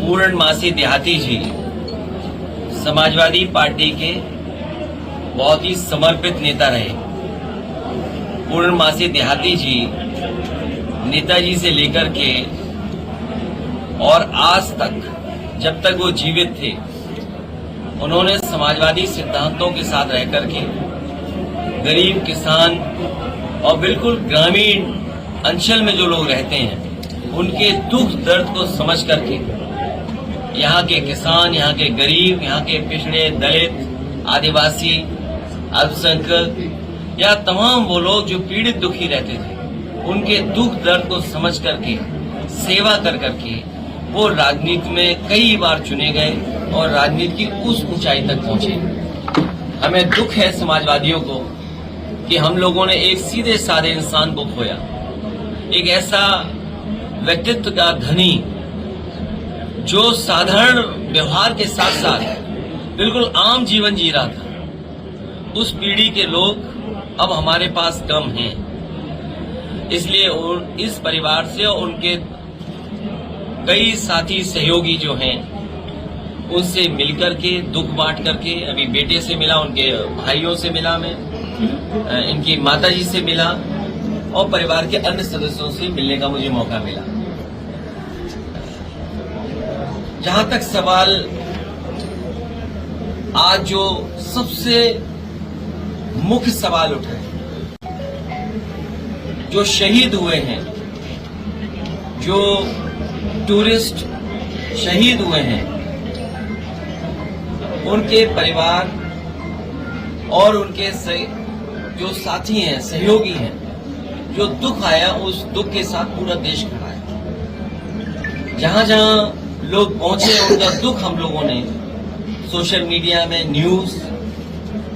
पूर्णमासी देहाती जी समाजवादी पार्टी के बहुत ही समर्पित नेता रहे। पूर्णमासी देहाती जी नेताजी से लेकर के और आज तक जब तक वो जीवित थे उन्होंने समाजवादी सिद्धांतों के साथ रह करके गरीब किसान और बिल्कुल ग्रामीण अंचल में जो लोग रहते हैं उनके दुख दर्द को समझ करके यहाँ के किसान, यहाँ के गरीब, यहाँ के पिछड़े, दलित, आदिवासी, अल्पसंख्यक या तमाम वो लोग जो पीड़ित दुखी रहते थे उनके दुख दर्द को समझ करके सेवा कर करके वो राजनीति में कई बार चुने गए और राजनीति की उस ऊंचाई तक पहुंचे। हमें दुख है समाजवादियों को कि हम लोगों ने एक सीधे साधे इंसान को खोया, एक ऐसा व्यक्तित्व का धनी जो साधारण व्यवहार के साथ साथ बिल्कुल आम जीवन जी रहा था। उस पीढ़ी के लोग अब हमारे पास कम हैं, इसलिए इस परिवार से और उनके कई साथी सहयोगी जो हैं उनसे मिलकर के दुख बांट करके, अभी बेटे से मिला, उनके भाइयों से मिला, मैं इनकी माताजी से मिला और परिवार के अन्य सदस्यों से मिलने का मुझे मौका मिला। जहां तक सवाल आज जो सबसे मुख्य सवाल उठा है, जो शहीद हुए हैं, जो टूरिस्ट शहीद हुए हैं, उनके परिवार और उनके जो साथी हैं, सहयोगी हैं, जो दुख आया उस दुख के साथ पूरा देश खड़ा है। जहां जहां लोग पहुंचे उनका दुख हम लोगों ने सोशल मीडिया में, न्यूज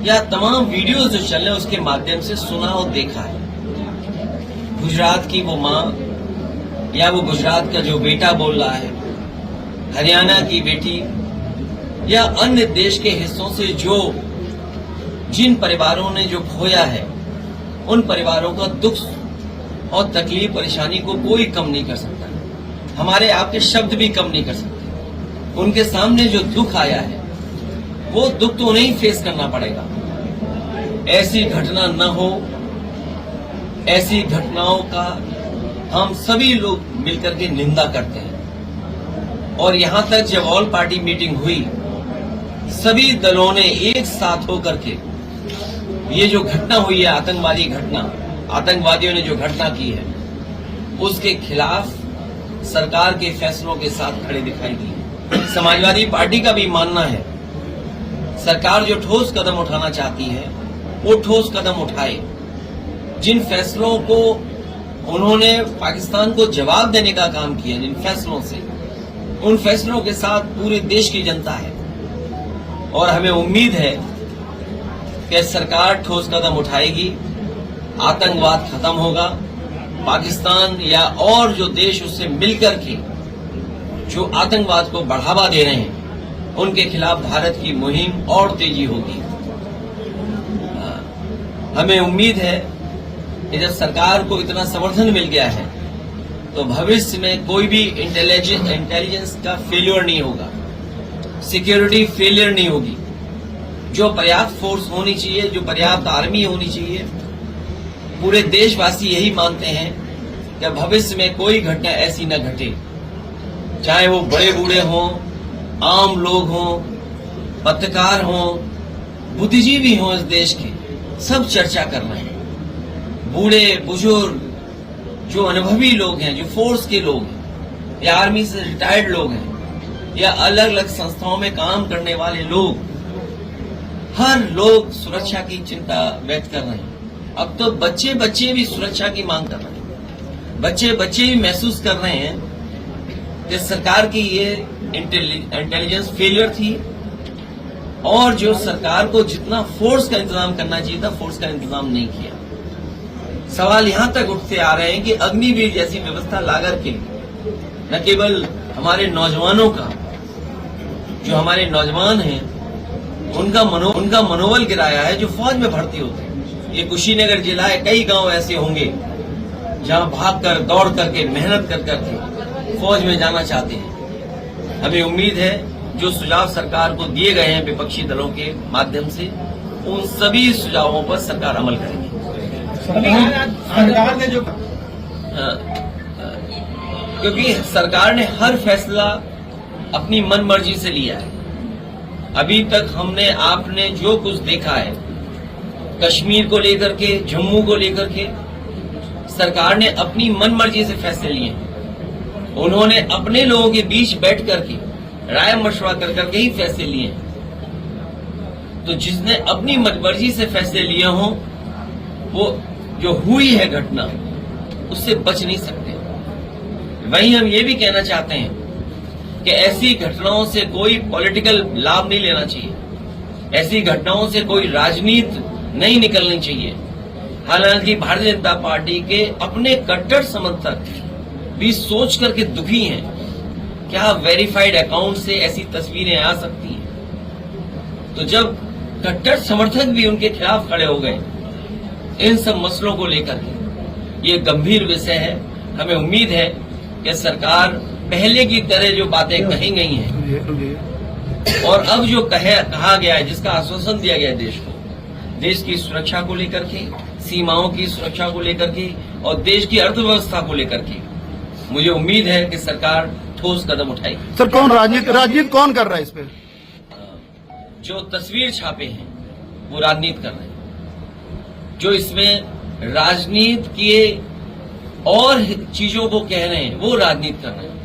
या तमाम वीडियोस जो चल रहे उसके माध्यम से सुना और देखा है। गुजरात की वो माँ या वो गुजरात का जो बेटा बोल रहा है, हरियाणा की बेटी या अन्य देश के हिस्सों से जिन परिवारों ने जो खोया है उन परिवारों का दुख और तकलीफ परेशानी को कोई कम नहीं कर सकता। हमारे आपके शब्द भी कम नहीं कर सकते। उनके सामने जो दुख आया है वो दुख तो उन्हें ही फेस करना पड़ेगा। ऐसी घटना न हो, ऐसी घटनाओं का हम सभी लोग मिलकर के निंदा करते हैं। और यहां तक जब ऑल पार्टी मीटिंग हुई, सभी दलों ने एक साथ होकर के ये जो घटना हुई है, आतंकवादी घटना, आतंकवादियों ने जो घटना की है उसके खिलाफ सरकार के फैसलों के साथ खड़े दिखाई दिए। समाजवादी पार्टी का भी मानना है सरकार जो ठोस कदम उठाना चाहती है वो ठोस कदम उठाए। जिन फैसलों को उन्होंने पाकिस्तान को जवाब देने का काम किया, जिन फैसलों से, उन फैसलों के साथ पूरे देश की जनता है और हमें उम्मीद है कि सरकार ठोस कदम उठाएगी, आतंकवाद खत्म होगा, पाकिस्तान या और जो देश उससे मिलकर के जो आतंकवाद को बढ़ावा दे रहे हैं उनके खिलाफ भारत की मुहिम और तेजी होगी। हमें उम्मीद है कि जब सरकार को इतना समर्थन मिल गया है तो भविष्य में कोई भी इंटेलिजेंस का फेलियर नहीं होगा, सिक्योरिटी फेलियर नहीं होगी। जो पर्याप्त फोर्स होनी चाहिए, जो पर्याप्त आर्मी होनी चाहिए, पूरे देशवासी यही मानते हैं कि भविष्य में कोई घटना ऐसी न घटे, चाहे वो बड़े बूढ़े हों, आम लोग हों, पत्रकार हों, बुद्धिजीवी हों, इस देश के सब चर्चा कर रहे हैं। बूढ़े बुजुर्ग, जो अनुभवी लोग हैं, जो फोर्स के लोग हैं या आर्मी से रिटायर्ड लोग हैं या अलग अलग संस्थाओं में काम करने वाले लोग, हर लोग सुरक्षा की चिंता व्यक्त कर रहे हैं। अब तो बच्चे भी सुरक्षा की मांग कर रहे हैं। बच्चे भी महसूस कर रहे हैं कि सरकार की ये इंटेलिजेंस फेलियर थी और जो सरकार को जितना फोर्स का इंतजाम करना चाहिए था, फोर्स का इंतजाम नहीं किया। सवाल यहां तक उठते आ रहे हैं कि अग्निवीर जैसी व्यवस्था ला करके न केवल हमारे नौजवानों का, जो हमारे नौजवान हैं उनका मनोबल गिराया है, जो फौज में भर्ती होते हैं। ये कुशीनगर जिला है, कई गांव ऐसे होंगे जहां भागकर, दौड़ करके, मेहनत कर करके फौज में जाना चाहते हैं। हमें उम्मीद है जो सुझाव सरकार को दिए गए हैं विपक्षी दलों के माध्यम से, उन सभी सुझावों पर सरकार अमल करेगी। सरकार ने जो क्योंकि सरकार ने हर फैसला अपनी मन मर्जी से लिया है। अभी तक आपने जो कुछ देखा है, कश्मीर को लेकर के, जम्मू को लेकर के, सरकार ने अपनी मन मर्जी से फैसले लिए हैं। उन्होंने अपने लोगों के बीच बैठ करके राय मशवरा कर करके ही फैसले लिए हैं। तो जिसने अपनी मर्जी से फैसले लिए हों, वो जो हुई है घटना, उससे बच नहीं सकते। वहीं हम ये भी कहना चाहते हैं कि ऐसी घटनाओं से कोई पॉलिटिकल लाभ नहीं लेना चाहिए, ऐसी घटनाओं से कोई राजनीति नहीं निकलनी चाहिए। हालांकि भारतीय जनता पार्टी के अपने कट्टर समर्थक भी सोच करके दुखी हैं, क्या वेरीफाइड अकाउंट से ऐसी तस्वीरें आ सकती हैं? तो जब कट्टर समर्थक भी उनके खिलाफ खड़े हो गए इन सब मसलों को लेकर के, ये गंभीर विषय है। हमें उम्मीद है कि सरकार पहले की तरह जो बातें कही गई हैं और अब जो कहा गया है, जिसका आश्वासन दिया गया है देश की सुरक्षा को लेकर के, सीमाओं की सुरक्षा को लेकर के और देश की अर्थव्यवस्था को लेकर के, मुझे उम्मीद है कि सरकार ठोस कदम उठाएगी। सर, कौन राजनीति कौन कर रहा है इस पे? जो तस्वीर छापे हैं वो राजनीति कर रहे हैं, जो इसमें राजनीति के और चीजों को कह रहे हैं वो राजनीति कर रहे हैं।